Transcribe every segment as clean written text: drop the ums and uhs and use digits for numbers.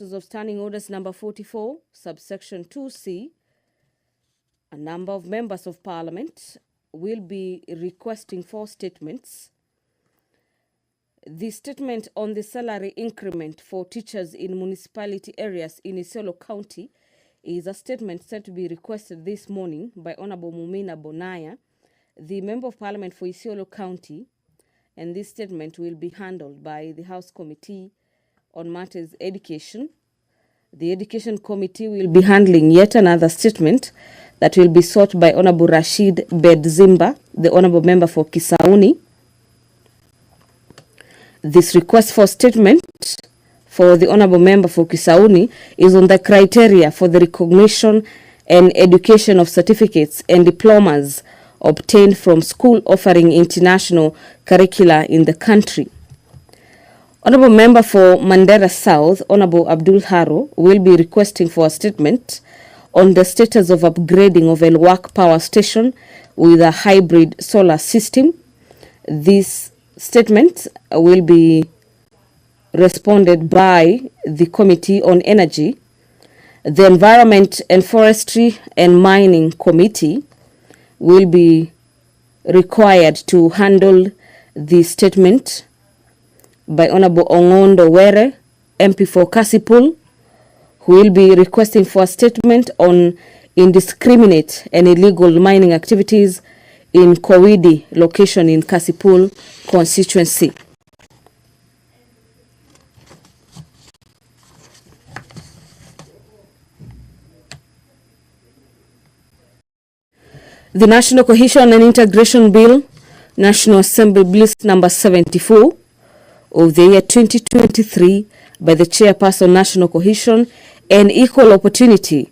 of Standing Orders number 44, subsection 2C, a number of members of Parliament will be requesting 4 statements. The statement on the salary increment for teachers in municipality areas in Isiolo County is a statement set to be requested this morning by Honorable Mumina Bonaya, the Member of Parliament for Isiolo County, and this statement will be handled by the House Committee on Matters Education. The Education Committee will be handling yet another statement that will be sought by Honorable Rashid Bedzimba, the Honorable Member for Kisauni. This request for statement for the Honorable Member for Kisauni is on the criteria for the recognition and education of certificates and diplomas obtained from school offering international curricula in the country. Honorable Member for Mandera South, Honorable Abdul Haro, will be requesting for a statement on the status of upgrading of Elwak Power Station with a hybrid solar system. This statement will be responded by the Committee on Energy. The Environment and Forestry and Mining Committee will be required to handle the statement by Honorable Ongondo Were, MP for Kasipul, who will be requesting for a statement on indiscriminate and illegal mining activities in Kowidi, location in Kasipul constituency. The National Cohesion and Integration Bill, National Assembly Bill number 74 of the year 2023 by the Chairperson National Cohesion and Equal Opportunity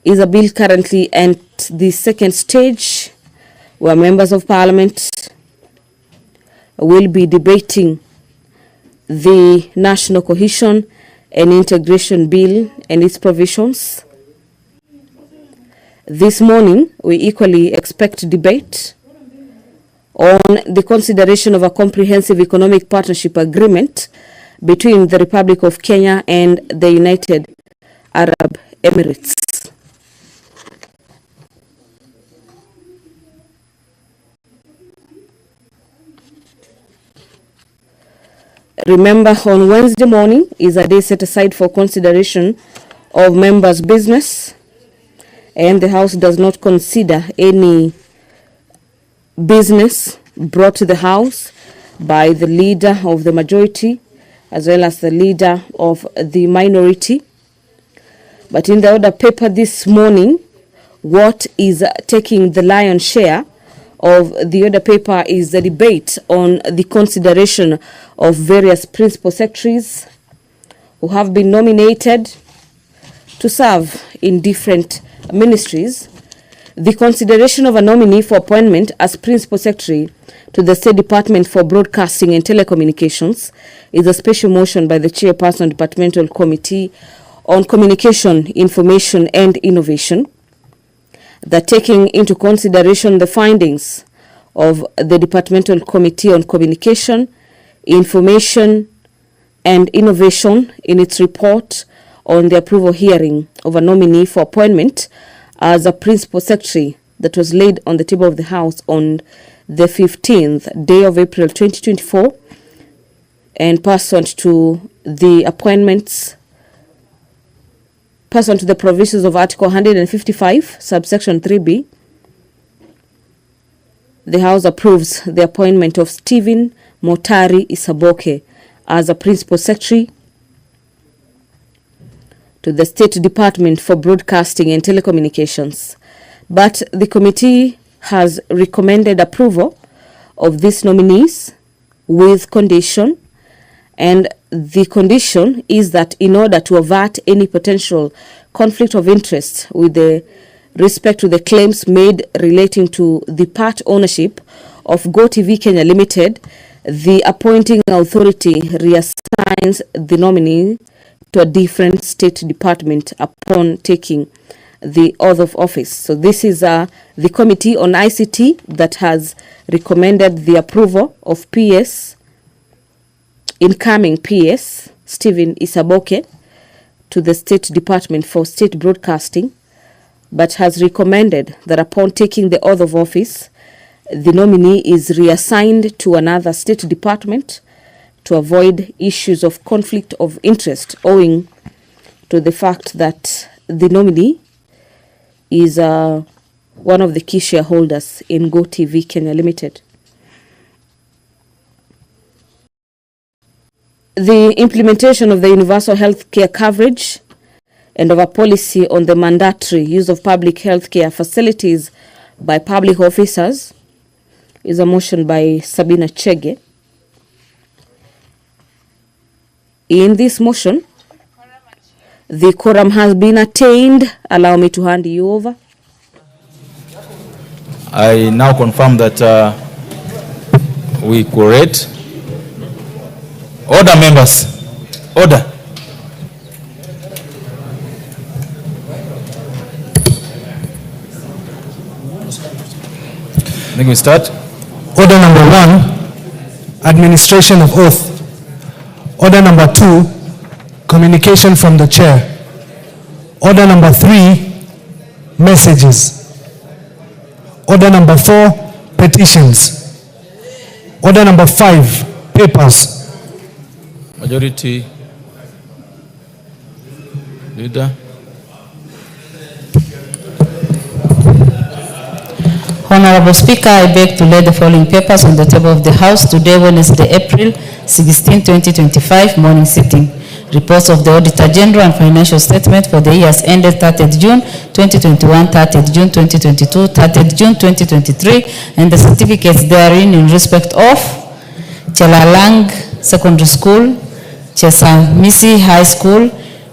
is a bill currently at the second stage where members of Parliament will be debating the National Cohesion and Integration Bill and its provisions. This morning, we equally expect debate on the consideration of a comprehensive economic partnership agreement between the Republic of Kenya and the United Arab Emirates. Remember, on Wednesday morning is a day set aside for consideration of members' business, and the House does not consider any business brought to the House by the leader of the majority as well as the leader of the minority. But in the order paper this morning, what is taking the lion's share of the order paper is the debate on the consideration of various principal secretaries who have been nominated to serve in different ministries. The consideration of a nominee for appointment as Principal Secretary to the State Department for Broadcasting and Telecommunications is a special motion by the Chairperson Departmental Committee on Communication, Information and Innovation, that taking into consideration the findings of the Departmental Committee on Communication, Information and Innovation in its report on the approval hearing of a nominee for appointment as a Principal Secretary that was laid on the table of the House on the 15th day of April 2024, and pursuant to the appointments, pursuant to the provisions of Article 155, subsection 3B, the House approves the appointment of Stephen Motari Isaboke as a Principal Secretary to the State Department for Broadcasting and Telecommunications. But the committee has recommended approval of these nominees with condition, and the condition is that in order to avert any potential conflict of interest with the respect to the claims made relating to the part ownership of GoTV Kenya Limited, the appointing authority reassigns the nominee to a different state department upon taking the oath of office. So this is the Committee on ICT that has recommended the approval of incoming PS, Stephen Isaboke, to the State Department for State Broadcasting, but has recommended that upon taking the oath of office, the nominee is reassigned to another state department to avoid issues of conflict of interest owing to the fact that the nominee is one of the key shareholders in GoTV Kenya Limited. The implementation of the universal health care coverage and of a policy on the mandatory use of public health care facilities by public officers is a motion by Sabina Chege. In this motion, the quorum has been attained. Allow me to hand you over. I now confirm that we quorate. Order, members. Order. I think we start. Order number 1, administration of oath. Order number 2, communication from the chair. Order number 3, messages. Order number 4, petitions. Order number 5, papers. Majority Leader. Honorable Speaker, I beg to lay the following papers on the table of the House today, Wednesday, April 16, 2025, morning sitting. Reports of the Auditor General and financial statement for the years ended 30th June 2021, 30th June 2022, 30th June 2023, and the certificates therein in respect of Chelalang Secondary School, Chesamisi High School,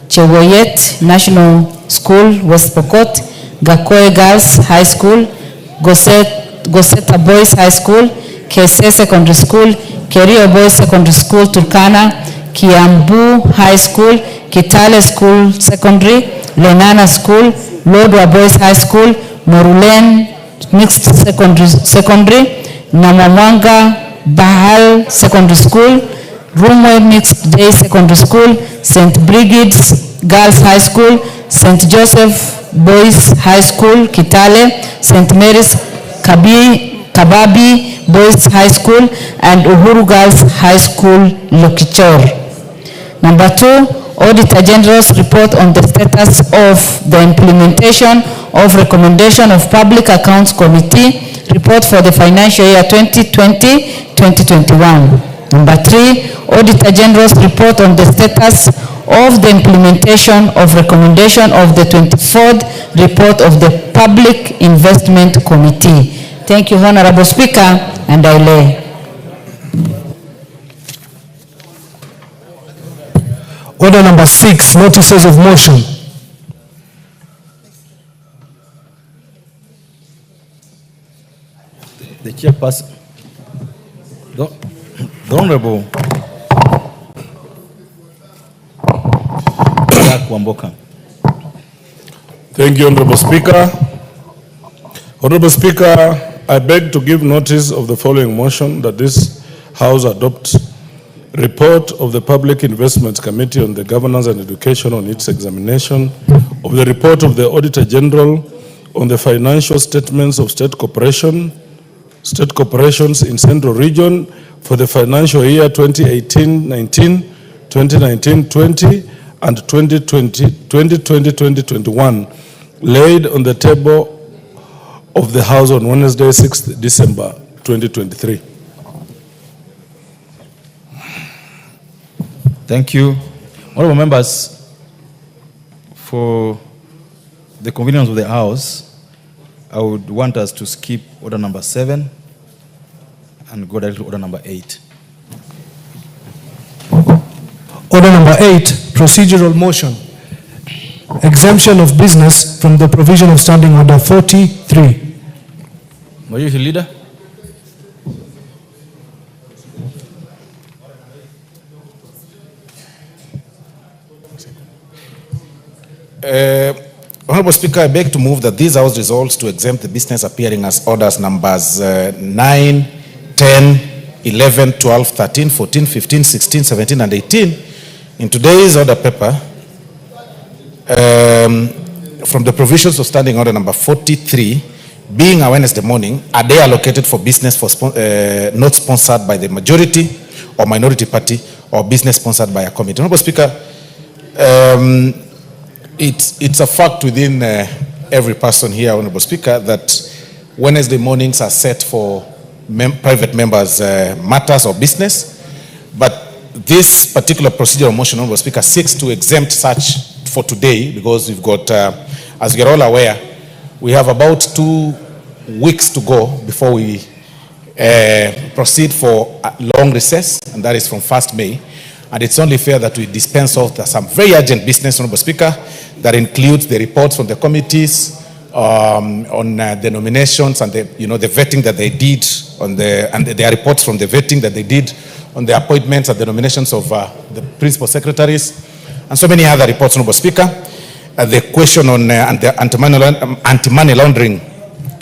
Chewoyet National School, West Pokot, Gakoe Girls High School, Goseta Boys High School, Kese Secondary School, Kerio Boys Secondary School, Turkana, Kiambu High School, Kitale School Secondary, Lenana School, Lodwa Boys High School, Morulen Mixed Secondary, Namamwanga Bahal Secondary School, Rumwe Mixed Day Secondary School, St. Brigide's Girls High School, St. Joseph Boys High School, Kitale, St. Mary's Kababi Boys High School, and Uhuru Girls High School, Lokichor. Number 2, Auditor General's report on the status of the implementation of recommendation of Public Accounts Committee report for the financial year 2020-2021. Number 3, Auditor General's report on the status of the implementation of recommendation of the 24th report of the Public Investment Committee. Thank you, Honorable Speaker, and I lay. Order number 6, notices of motion. The chairperson, the Honorable Wamboka. Thank you, Honorable Speaker. Honorable Speaker, I beg to give notice of the following motion that this House adopt report of the Public Investments Committee on the Governance and Education on its examination of the report of the Auditor General on the financial statements of state corporations in Central Region for the financial year 2018-19, 2019-20, and 2020-2021, laid on the table of the House on Wednesday, 6th December 2023. Thank you. Honorable members, for the convenience of the House, I would want us to skip order number 7 and go directly to order number 8. Order number 8, procedural motion. Exemption of business from the provision of Standing Order 43. Majority Leader. Honorable Speaker, I beg to move that this House resolves to exempt the business appearing as orders numbers 9, 10, 11, 12, 13, 14, 15, 16, 17, and 18 in today's order paper from the provisions of Standing Order number 43, being a Wednesday morning, a day allocated for business not sponsored by the majority or minority party or business sponsored by a committee. Honorable Speaker, it's a fact within every person here, Honorable Speaker, that Wednesday mornings are set for private members' matters or business. But this particular procedural motion, Honorable Speaker, seeks to exempt such for today because we've got, as you're all aware, we have about 2 weeks to go before we proceed for a long recess, and that is from 1st May. And it's only fair that we dispense of some very urgent business, Honorable Speaker, that includes the reports from the committees on the nominations and the vetting that they did on and their reports from the vetting that they did on the appointments and the nominations of the principal secretaries, and so many other reports, Honorable Speaker. The question on the anti-money laundering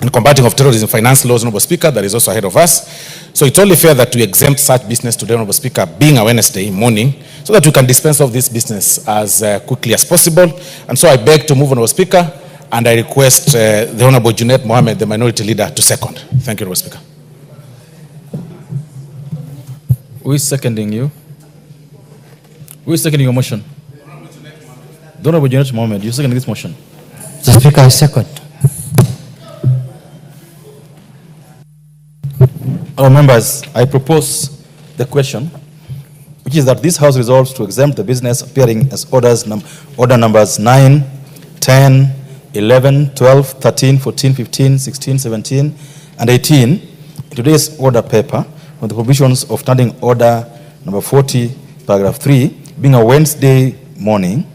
and combating of terrorism finance laws, Honorable Speaker, that is also ahead of us. So it's only fair that we exempt such business today, Honorable Speaker, being a Wednesday morning, so that we can dispense of this business as quickly as possible. And so I beg to move, Honorable Speaker, and I request the Honorable Junet Mohammed, the Minority Leader, to second. Thank you, Honorable Speaker. Who is seconding you? Who is seconding your motion? The Honorable Junet Mohammed, you second this motion. Mr. Speaker, I second. Our members, I propose the question, which is that this House resolves to exempt the business appearing as order numbers 9, 10, 11, 12, 13, 14, 15, 16, 17, and 18 in today's order paper from the provisions of Standing Order number 40, paragraph 3, being a Wednesday morning,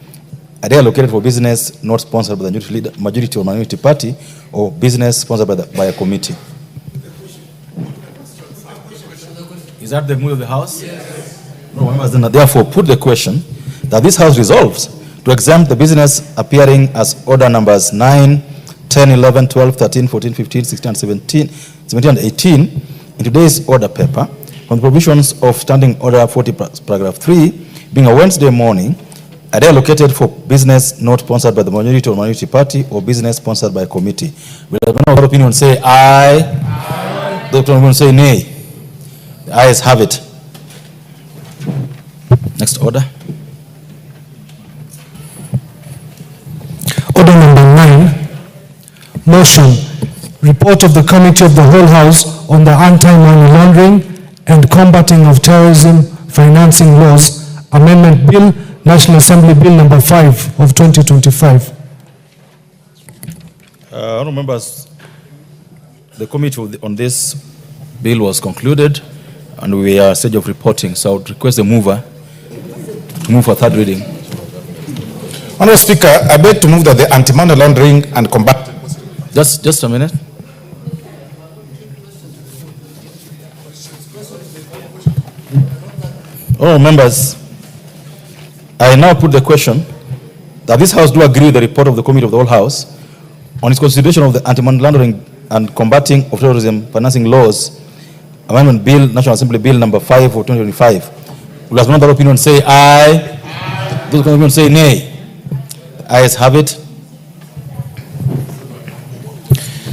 a day allocated for business not sponsored by the majority or minority party or business sponsored by a committee. Is that the mood of the House? Yes. No, members, then therefore put the question that this House resolves to exempt the business appearing as order numbers 9, 10, 11, 12, 13, 14, 15, 16, 17, and 18 in today's order paper from the provisions of Standing Order 40, paragraph 3, being a Wednesday morning, a day allocated for business not sponsored by the majority or minority party or business sponsored by a committee. Will the opinion say aye? Aye. The opinion say nay? The ayes have it. Next order. Order number 9, motion, report of the Committee of the Whole House on the Anti-Money Laundering and Combating of Terrorism Financing Laws, Amendment Bill, National Assembly Bill number 5 of 2025. Honourable members, the committee on this bill was concluded and we are stage of reporting, so I would request the mover to move for third reading. Honourable Speaker, I beg to move that the anti-money laundering and combat... Just a minute. Honourable members, I now put the question that this House do agree with the report of the Committee of the Whole House on its consideration of the anti-money laundering and combating of terrorism financing laws, Amendment Bill, National Assembly Bill number 5 of 2025. Will another opinion say aye? Aye. Those opinion say nay? The ayes have it.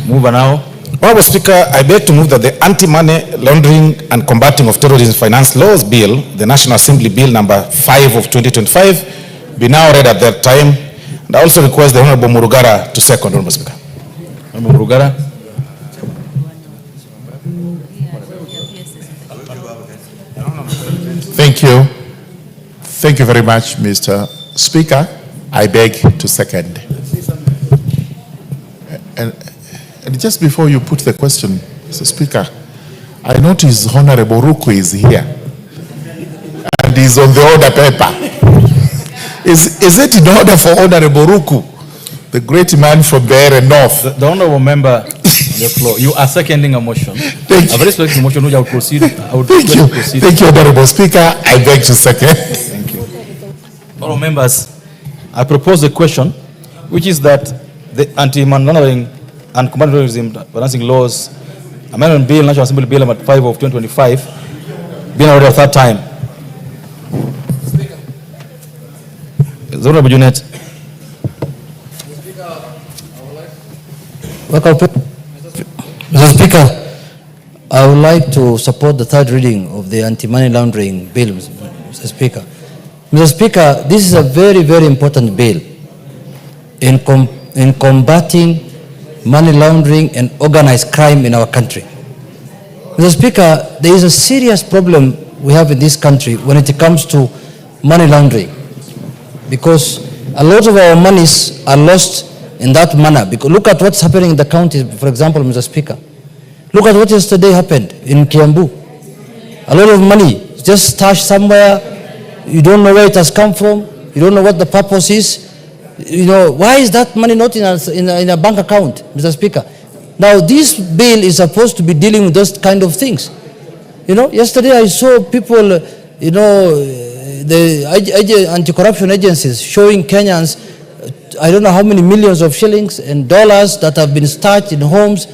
Move now. Honourable Speaker, I beg to move that the Anti-Money Laundering and Combating of Terrorism Finance Laws Bill, the National Assembly Bill number 5 of 2025, be now read at that time. And I also request the Honourable Murugara to second, Honourable Speaker. Honourable Murugara. Thank you. Thank you very much, Mr. Speaker. I beg to second. And just before you put the question, Mr. Speaker, I notice Honorable Ruko is here. And he's on the order paper. Is it in order for Honorable Ruko, the great man from the area north? The Honorable Member, the floor. You are seconding a motion. Thank you. A very specific motion which I will proceed. Thank you, Honorable Speaker. I beg to second. Thank you. Honorable members, I propose a question, which is that the anti-money laundering and combating terrorism financing laws, Amendment Bill, National Assembly Bill number 5 of 2025, being already a third time. Honorable Junet. Mr. Speaker, I would like to support the third reading of the anti-money laundering bill, Mr. Speaker. Mr. Speaker, this is a very, very important bill in combating money laundering and organized crime in our country. Mr. Speaker, there is a serious problem we have in this country when it comes to money laundering, because a lot of our monies are lost in that manner. Because look at what's happening in the counties, for example, Mr. Speaker. Look at what yesterday happened in Kiambu. A lot of money just stashed somewhere. You don't know where it has come from. You don't know what the purpose is. You know, why is that money not in a bank account, Mr. Speaker? Now, this bill is supposed to be dealing with those kind of things. You know, yesterday I saw people, you know, the anti-corruption agencies showing Kenyans, I don't know how many millions of shillings and dollars that have been stashed in homes